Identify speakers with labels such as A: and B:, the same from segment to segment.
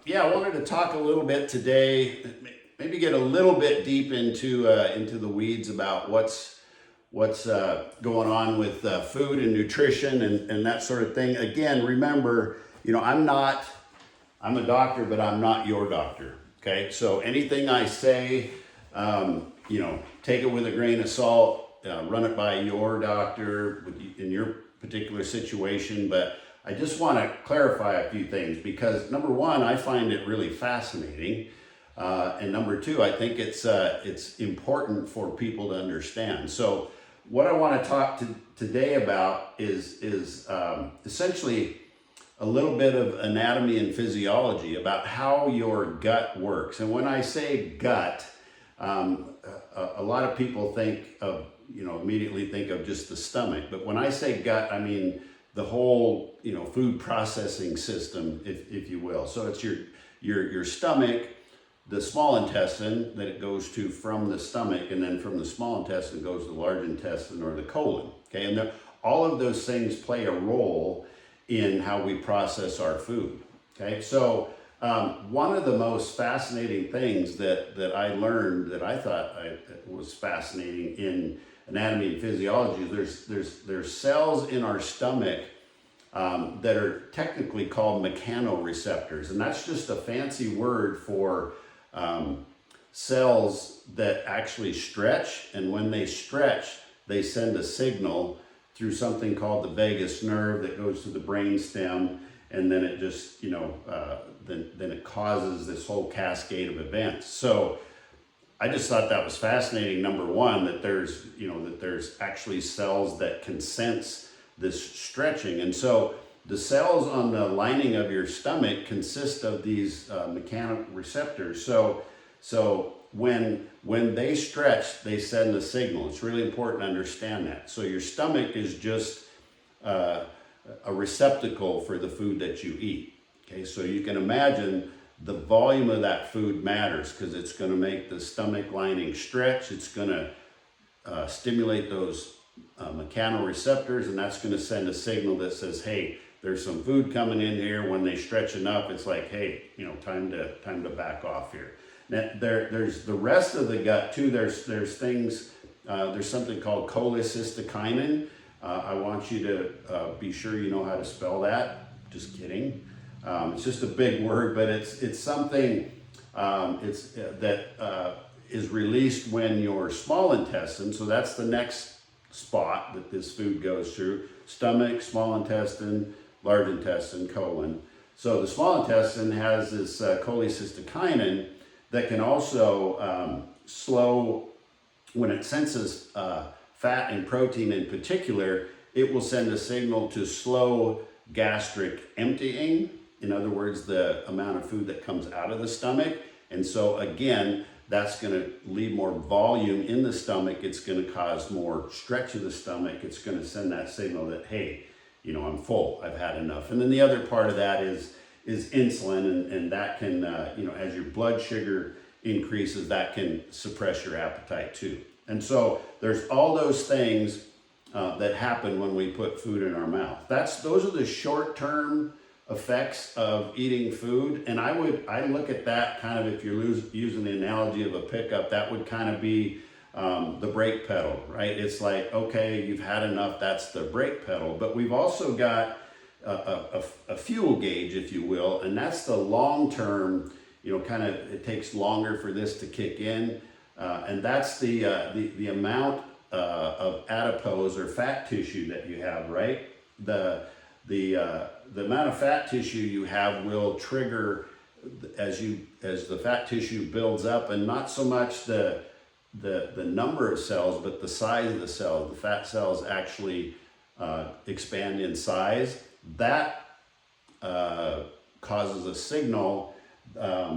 A: Yeah, I wanted to talk a little bit today, maybe get a little bit deep into the weeds about what's going on with food and nutrition and that sort of thing. Again, remember, I'm a doctor, but I'm not your doctor. Okay, so anything I say, take it with a grain of salt. Run it by your doctor in your particular situation, but I just want to clarify a few things because number one, I find it really fascinating, and number two, I think it's important for people to understand. So, what I want to talk today about is essentially a little bit of anatomy and physiology about how your gut works. And when I say gut, a lot of people immediately think of just the stomach. But when I say gut, I mean the whole, food processing system, if you will. So it's your stomach, the small intestine that it goes to from the stomach, and then from the small intestine it goes to the large intestine or the colon. Okay, and all of those things play a role in how we process our food. Okay, so one of the most fascinating things that I learned that I thought was fascinating in anatomy and physiology is there's cells in our stomach that are technically called mechanoreceptors, and that's just a fancy word for cells that actually stretch, and when they stretch, they send a signal through something called the vagus nerve that goes to the brain stem, and then it just, then it causes this whole cascade of events. So I just thought that was fascinating. Number one, that there's actually cells that can sense this stretching. And so the cells on the lining of your stomach consist of these mechanoreceptors. So when they stretch, they send a signal. It's really important to understand that. So your stomach is just a receptacle for the food that you eat. Okay, so you can imagine the volume of that food matters because it's going to make the stomach lining stretch. It's going to stimulate those mechanoreceptors, and that's going to send a signal that says, hey, there's some food coming in here. When they stretch enough, it's like, hey, time to back off here. Now, there's the rest of the gut too. There's things. There's something called cholecystokinin. I want you to be sure you know how to spell that. Just kidding. It's just a big word, but it's something that is released when your small intestine. So that's the next spot that this food goes through: stomach, small intestine, large intestine, colon. So the small intestine has this cholecystokinin that can also slow, when it senses fat and protein in particular, it will send a signal to slow gastric emptying. In other words, the amount of food that comes out of the stomach. And so again, that's going to leave more volume in the stomach. It's going to cause more stretch of the stomach. It's going to send that signal that, hey, I'm full, I've had enough. And then the other part of that is insulin, and that can, as your blood sugar increases, that can suppress your appetite too. And so there's all those things that happen when we put food in our mouth. Those are the short-term effects of eating food. And I look at that kind of, if you're using the analogy of a pickup, that would kind of be the brake pedal, right? It's like, okay, you've had enough, that's the brake pedal. But we've also got a fuel gauge, if you will, and that's the long-term, it takes longer for this to kick in. And that's the amount of adipose or fat tissue that you have, right? The amount of fat tissue you have will trigger as the fat tissue builds up, and not so much the number of cells, but the size of the cells. The fat cells actually expand in size. That causes a signal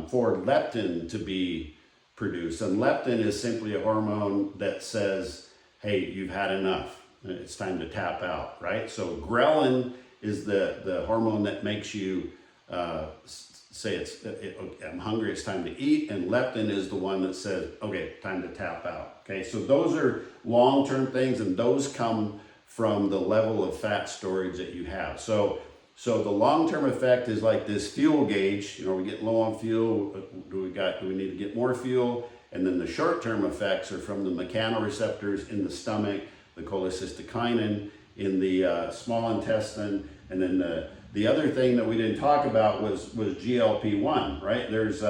A: for leptin to be produced. And leptin is simply a hormone that says, hey, you've had enough. It's time to tap out, right? So ghrelin is the hormone that makes you say I'm hungry, it's time to eat. And leptin is the one that says, okay, time to tap out. Okay, so those are long-term things, and those come from the level of fat storage that you have. So So the long-term effect is like this fuel gauge. You know, we get low on fuel. Do we need to get more fuel? And then the short-term effects are from the mechanoreceptors in the stomach, the cholecystokinin in the small intestine, and then the other thing that we didn't talk about was GLP-1, right? There's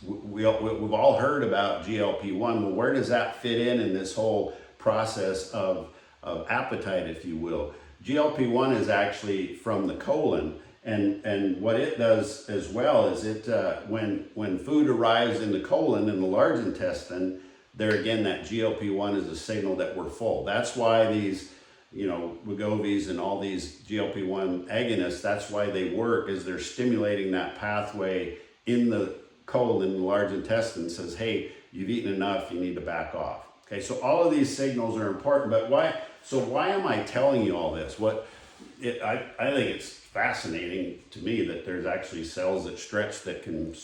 A: we've all heard about GLP-1. Well, where does that fit in this whole process of appetite, if you will? GLP-1 is actually from the colon, and what it does as well is it when food arrives in the colon in the large intestine, there again that GLP-1 is a signal that we're full. That's why these, you know, Wegovy's and all these GLP-1 agonists, that's why they work, is they're stimulating that pathway in the colon, the large intestine, says, hey, you've eaten enough, you need to back off. Okay, so all of these signals are important, but why am I telling you all this? I think it's fascinating to me that there's actually cells that stretch that can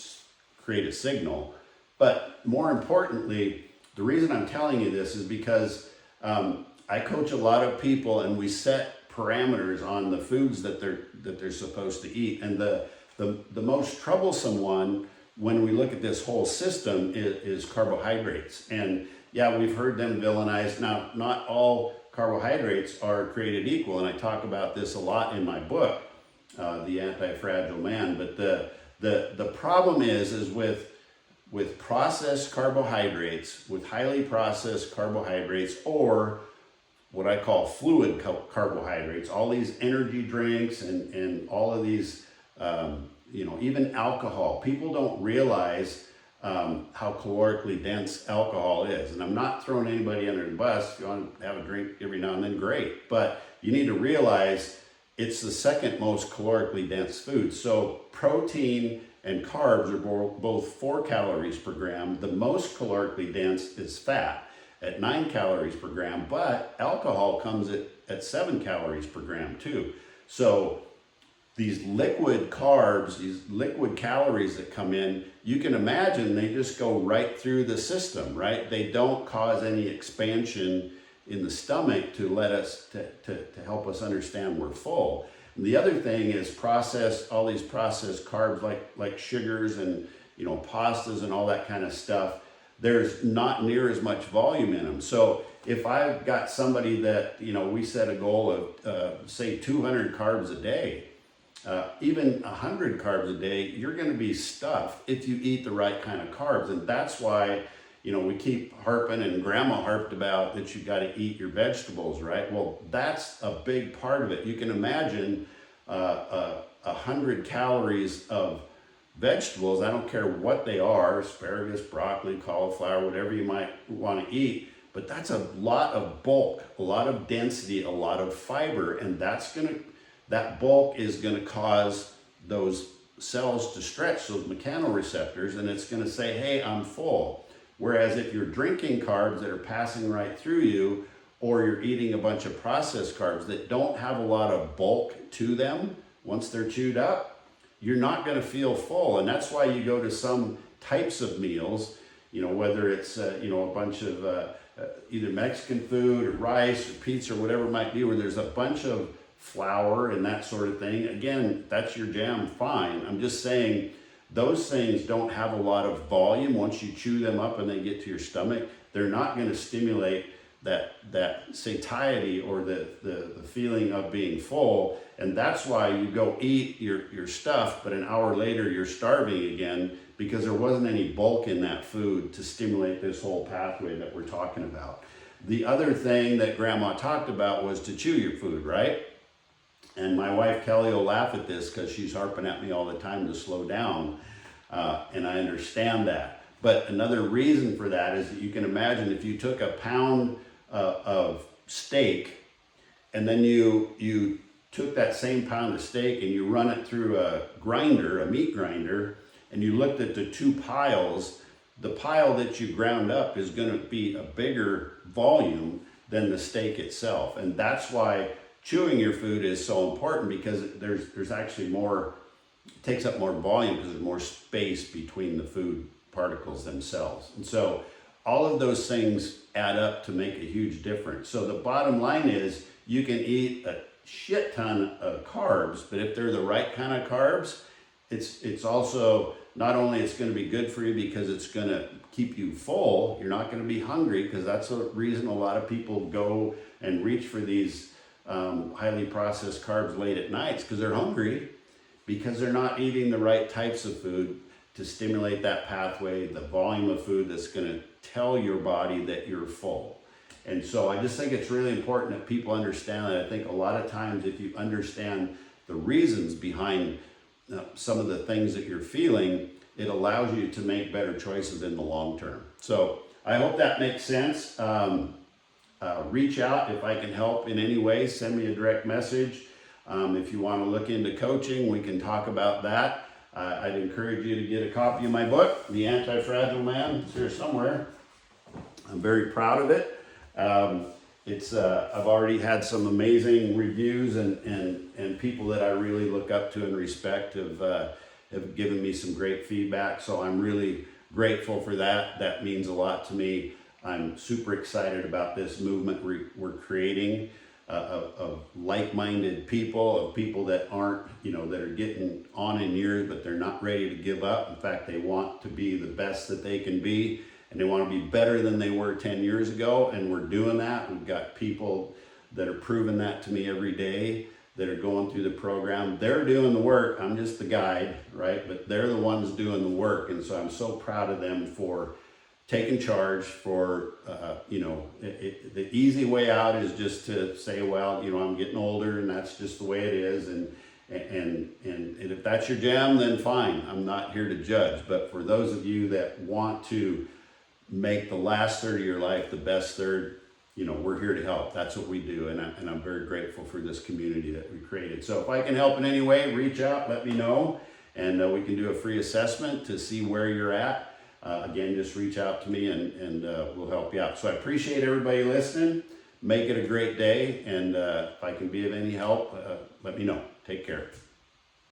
A: create a signal. But more importantly, the reason I'm telling you this is because I coach a lot of people, and we set parameters on the foods that they're supposed to eat. And the most troublesome one when we look at this whole system is carbohydrates. And yeah, we've heard them villainized. Now, not all carbohydrates are created equal, and I talk about this a lot in my book, The Antifragile Man. But the problem is with processed carbohydrates, with highly processed carbohydrates, or what I call fluid carbohydrates, all these energy drinks and all of these, you know, even alcohol. People don't realize how calorically dense alcohol is. And I'm not throwing anybody under the bus. If you want to have a drink every now and then, great. But you need to realize it's the second most calorically dense food. So protein and carbs are both 4 calories per gram. The most calorically dense is fat at 9 calories per gram, but alcohol comes at 7 calories per gram too. So these liquid carbs, these liquid calories that come in, you can imagine they just go right through the system, right? They don't cause any expansion in the stomach to let us, to help us understand we're full. And the other thing is all these processed carbs like sugars and, you know, pastas and all that kind of stuff. There's not near as much volume in them. So if I've got somebody that, you know, we set a goal of say 200 carbs a day, even 100 carbs a day, you're going to be stuffed if you eat the right kind of carbs. And that's why, you know, we keep harping, and Grandma harped about that you got to eat your vegetables, right? Well, that's a big part of it. You can imagine 100 calories of vegetables. I don't care what they are, asparagus, broccoli, cauliflower, whatever you might want to eat, but that's a lot of bulk, a lot of density, a lot of fiber, and that bulk is going to cause those cells to stretch, those mechanoreceptors, and it's going to say, hey, I'm full. Whereas if you're drinking carbs that are passing right through you, or you're eating a bunch of processed carbs that don't have a lot of bulk to them, once they're chewed up, you're not going to feel full. And that's why you go to some types of meals, you know, whether it's, you know, a bunch of either Mexican food or rice or pizza or whatever it might be, where there's a bunch of flour and that sort of thing. Again, that's your jam, fine. I'm just saying those things don't have a lot of volume. Once you chew them up and they get to your stomach, they're not going to stimulate that satiety or the feeling of being full. And that's why you go eat your stuff, but an hour later you're starving again, because there wasn't any bulk in that food to stimulate this whole pathway that we're talking about. The other thing that Grandma talked about was to chew your food, right? And my wife Kelly will laugh at this because she's harping at me all the time to slow down, and I understand that. But another reason for that is that you can imagine if you took a pound of steak, and then you took that same pound of steak and you run it through a grinder, a meat grinder, and you looked at the two piles, the pile that you ground up is going to be a bigger volume than the steak itself. And that's why chewing your food is so important, because there's actually more, it takes up more volume because there's more space between the food particles themselves. And so all of those things add up to make a huge difference. So the bottom line is you can eat a shit ton of carbs, but if they're the right kind of carbs, it's also, not only it's going to be good for you because it's going to keep you full, you're not going to be hungry, because that's the reason a lot of people go and reach for these highly processed carbs late at nights, because they're hungry, because they're not eating the right types of food to stimulate that pathway, the volume of food that's going to tell your body that you're full. And so I just think it's really important that people understand that. I think a lot of times if you understand the reasons behind some of the things that you're feeling, it allows you to make better choices in the long term. So I hope that makes sense. Reach out if I can help in any way. Send me a direct message. If you want to look into coaching, we can talk about that. I'd encourage you to get a copy of my book, The Antifragile Man. It's here somewhere. I'm very proud of it. I've already had some amazing reviews, and people that I really look up to and respect have given me some great feedback. So I'm really grateful for that. That means a lot to me. I'm super excited about this movement we're creating of like-minded people, of people that aren't, that are getting on in years, but they're not ready to give up. In fact, they want to be the best that they can be, and they want to be better than they were 10 years ago, and we're doing that. We've got people that are proving that to me every day, that are going through the program. They're doing the work. I'm just the guide, right? But they're the ones doing the work, and so I'm so proud of them for taking charge, for, the easy way out is just to say, well, I'm getting older and that's just the way it is. And if that's your jam, then fine. I'm not here to judge. But for those of you that want to make the last third of your life the best third, we're here to help. That's what we do. And I'm very grateful for this community that we created. So if I can help in any way, reach out, let me know. And we can do a free assessment to see where you're at. Again, just reach out to me and we'll help you out. So I appreciate everybody listening. Make it a great day. And if I can be of any help, let me know. Take care.